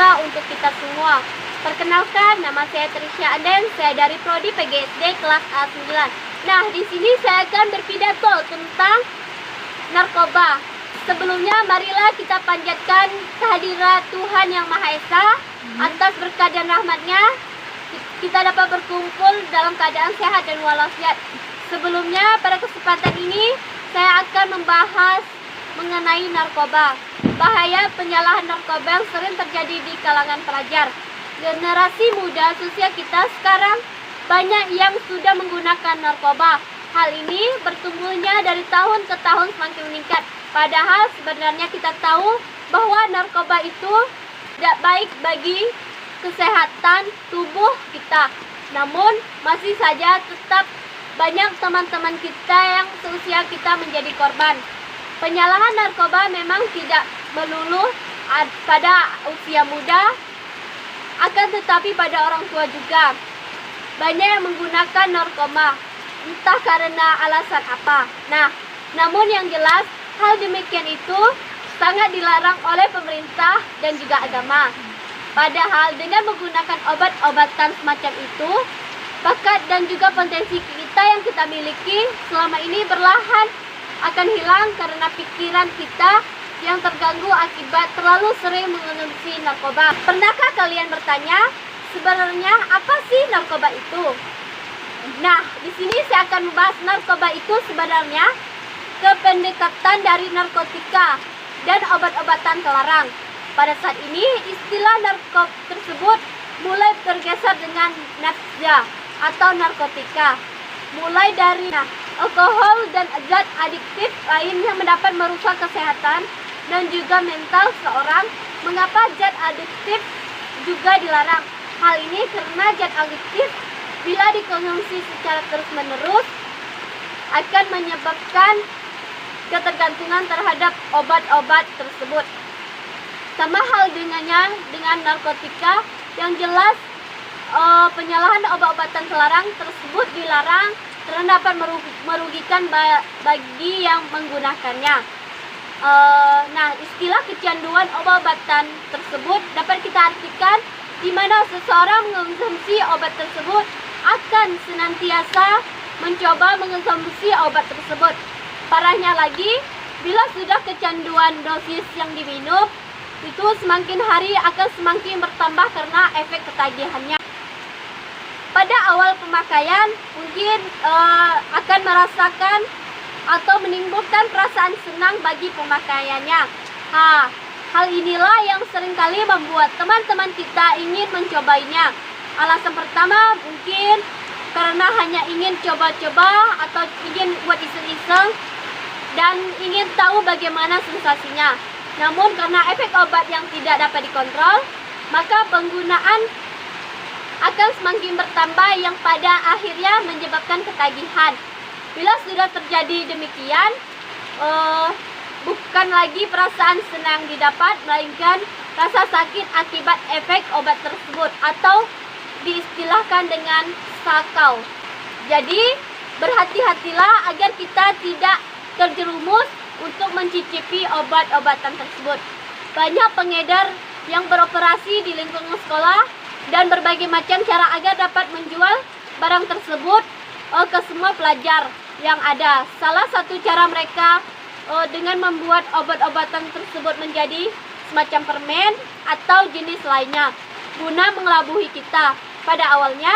sejahtera untuk kita semua. Perkenalkan, nama saya Trisha Anden, saya dari Prodi PGSD kelas A9. Nah, di sini saya akan berpidato tentang narkoba. Sebelumnya, marilah kita panjatkan kehadirat Tuhan Yang Maha Esa. Atas berkat dan rahmat-Nya, kita dapat berkumpul dalam keadaan sehat dan walafiat. Sebelumnya, pada kesempatan ini, saya akan membahas mengenai narkoba. Bahaya penyalahan narkoba yang sering terjadi di kalangan pelajar. Generasi muda seusia kita sekarang banyak yang sudah menggunakan narkoba. Hal ini bertumbuhnya dari tahun ke tahun semakin meningkat. Padahal sebenarnya kita tahu bahwa narkoba itu tidak baik bagi kesehatan tubuh kita. Namun masih saja tetap banyak teman-teman kita yang seusia kita menjadi korban. Penyalahan narkoba memang tidak melulu pada usia muda, akan tetapi pada orang tua juga. Banyak yang menggunakan narkoba, entah karena alasan apa. Nah, namun yang jelas, hal demikian itu sangat dilarang oleh pemerintah dan juga agama. Padahal dengan menggunakan obat-obatan semacam itu, bakat dan juga potensi kita yang kita miliki selama ini perlahan akan hilang karena pikiran kita yang terganggu akibat terlalu sering mengonsumsi narkoba. Pernahkah kalian bertanya, sebenarnya apa sih narkoba itu? Nah, di sini saya akan membahas narkoba itu sebenarnya kependekatan dari narkotika dan obat-obatan terlarang. Pada saat ini, istilah narkoba tersebut mulai tergeser dengan nafza atau narkotika. Mulai dari alkohol dan zat adiktif lain yang dapat merusak kesehatan dan juga mental seorang. Mengapa zat adiktif juga dilarang? Hal ini karena zat adiktif bila dikonsumsi secara terus-menerus akan menyebabkan ketergantungan terhadap obat-obat tersebut. Sama hal dengannya dengan narkotika, yang jelas penyalahan obat-obatan terlarang tersebut dilarang karena dapat merugikan bagi yang menggunakannya. Nah, istilah kecanduan obat-obatan tersebut dapat kita artikan di mana seseorang mengonsumsi obat tersebut akan senantiasa mencoba mengonsumsi obat tersebut. Parahnya lagi, bila sudah kecanduan dosis yang diminum, itu semakin hari akan semakin bertambah karena efek ketagihannya. Pada awal pemakaian mungkin akan merasakan atau menimbulkan perasaan senang bagi pemakaiannya. Hal inilah yang seringkali membuat teman-teman kita ingin mencobanya. Alasan pertama mungkin karena hanya ingin coba-coba atau ingin buat iseng-iseng dan ingin tahu bagaimana sensasinya. Namun karena efek obat yang tidak dapat dikontrol, maka penggunaan akan semakin bertambah yang pada akhirnya menyebabkan ketagihan. Bila sudah terjadi demikian, bukan lagi perasaan senang didapat, melainkan rasa sakit akibat efek obat tersebut atau diistilahkan dengan sakau. Jadi, berhati-hatilah agar kita tidak terjerumus untuk mencicipi obat-obatan tersebut. Banyak pengedar yang beroperasi di lingkungan sekolah dan berbagai macam cara agar dapat menjual barang tersebut ke semua pelajar yang ada. Salah satu cara mereka dengan membuat obat-obatan tersebut menjadi semacam permen atau jenis lainnya guna mengelabui kita. Pada awalnya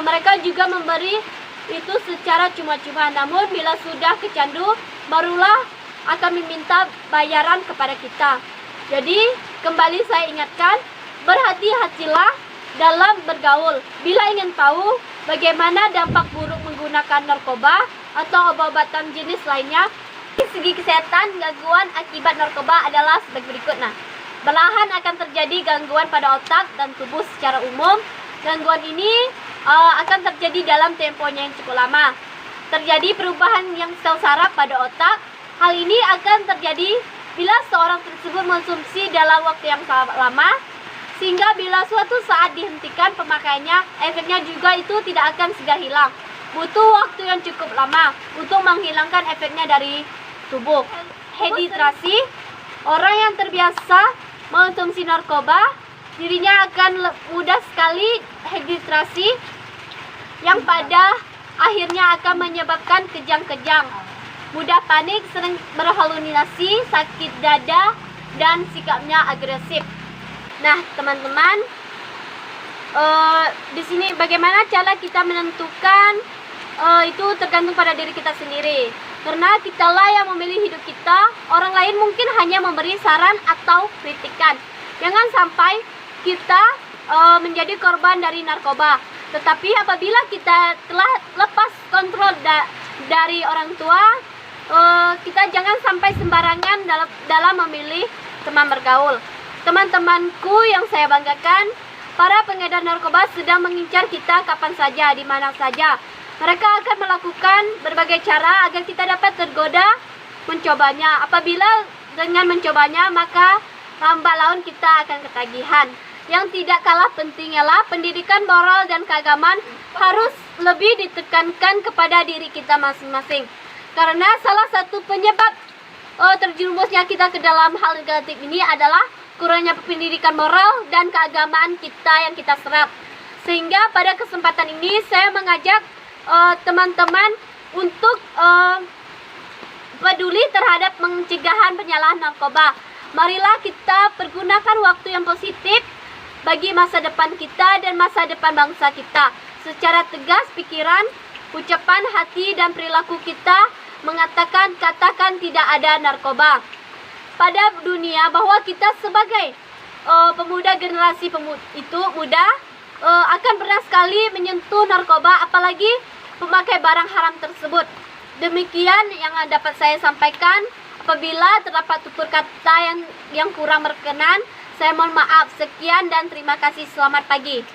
mereka juga memberi itu secara cuma-cuma, namun bila sudah kecandu barulah akan meminta bayaran kepada kita. Jadi kembali saya ingatkan, berhati-hatilah dalam bergaul. Bila ingin tahu bagaimana dampak buruk menggunakan narkoba atau obat-obatan jenis lainnya, dari segi kesehatan, gangguan akibat narkoba adalah sebagai berikut. Perlahan akan terjadi gangguan pada otak dan tubuh secara umum. Gangguan ini akan terjadi dalam temponya yang cukup lama. Terjadi perubahan yang sel saraf pada otak. Hal ini akan terjadi bila seorang tersebut mengonsumsi dalam waktu yang sangat lama, sehingga bila suatu saat dihentikan pemakaiannya, efeknya juga itu tidak akan segera hilang. Butuh waktu yang cukup lama untuk menghilangkan efeknya dari tubuh. Dehidrasi, orang yang terbiasa mengonsumsi narkoba dirinya akan mudah sekali dehidrasi yang pada akhirnya akan menyebabkan kejang-kejang, mudah panik, sering berhalusinasi, sakit dada, dan sikapnya agresif. Nah, teman-teman, di sini bagaimana cara kita menentukan, itu tergantung pada diri kita sendiri. Karena kitalah yang memilih hidup kita, orang lain mungkin hanya memberi saran atau kritikan. Jangan sampai kita menjadi korban dari narkoba. Tetapi apabila kita telah lepas kontrol dari orang tua, kita jangan sampai sembarangan dalam memilih teman bergaul. Teman-temanku yang saya banggakan, para pengedar narkoba sedang mengincar kita kapan saja, di mana saja. Mereka akan melakukan berbagai cara agar kita dapat tergoda mencobanya. Apabila dengan mencobanya, maka lambat laun kita akan ketagihan. Yang tidak kalah penting ialah pendidikan moral dan keagamaan harus lebih ditekankan kepada diri kita masing-masing. Karena salah satu penyebab terjerumusnya kita ke dalam hal negatif ini adalah kurangnya pendidikan moral dan keagamaan kita yang kita serap. Sehingga pada kesempatan ini saya mengajak teman-teman untuk peduli terhadap pencegahan penyalahgunaan narkoba. Marilah kita pergunakan waktu yang positif bagi masa depan kita dan masa depan bangsa kita. Secara tegas pikiran, ucapan, hati, dan perilaku kita katakan tidak ada narkoba pada dunia, bahwa kita sebagai pemuda generasi muda akan berat sekali menyentuh narkoba, apalagi memakai barang haram tersebut. Demikian yang dapat saya sampaikan. Apabila terdapat tutur kata yang kurang berkenan, saya mohon maaf. Sekian dan terima kasih. Selamat pagi.